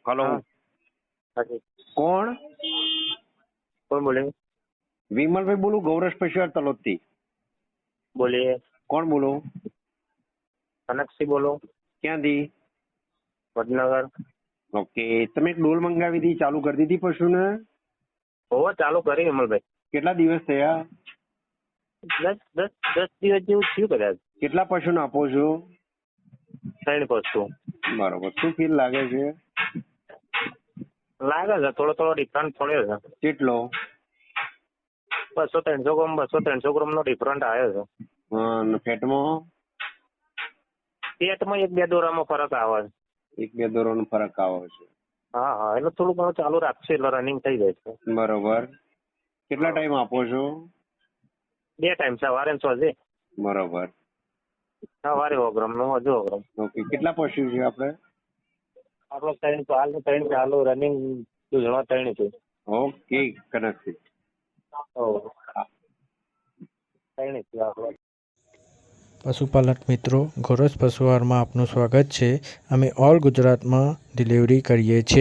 Hello. हाँ। हाँ जी। कौन? कौन बोले? विमल भाई बोलू, गौरव स्पेशल तलोद थी। बोलिए। કોણ બોલો? કનકસિંહ બોલો, ક્યાંથી? વડનગર। ઓકે, તમે એક ડોલ મંગાવી હતી, ચાલુ કરી દીધી પશુને? હોવે ચાલુ કરી વિમલભાઈ। કેટલા દિવસ થયા? 10 દિવસ જેવું થયું કદાચ। કેટલા પશુને આપો છો? 3 પશુ બરોબર, શું ફીલ લાગે છે? લાગે છે, થોડો ડિફરન્ટ પડ્યો છે। કેટલો? 200-300 ગ્રામ નો ડિફરન્ટ આવ્યો છે। અને ફેટમાં? પેટમાં 1-2 દોરામાં ફરક આવે છે। એક બે દોરોનો ફરક આવે છે। હા હા, એટલે થોડું ઘણું ચાલુ રાખશે એટલે રનિંગ થઈ જાય છે। બરોબર, કેટલા ટાઈમ આપો છો? 2 ટાઈમ, સવારે ને સાંજે। બરોબર, સવારે 100 ગ્રામ નો, સાંજે 100 ગ્રામ। ઓકે, કેટલા પશુ છે આપણે? આપણે 3 ચાલુ રનિંગ દૂધમાં 3 છે। ઓકે, કનકસિંહ। ઓહ, 3 છે આપણે। પશુપાલક મિત્રો, ગોરસ પશુઆહારમાં આપનું સ્વાગત છે। અમે ઓલ ગુજરાતમાં ડિલિવરી કરીએ છીએ।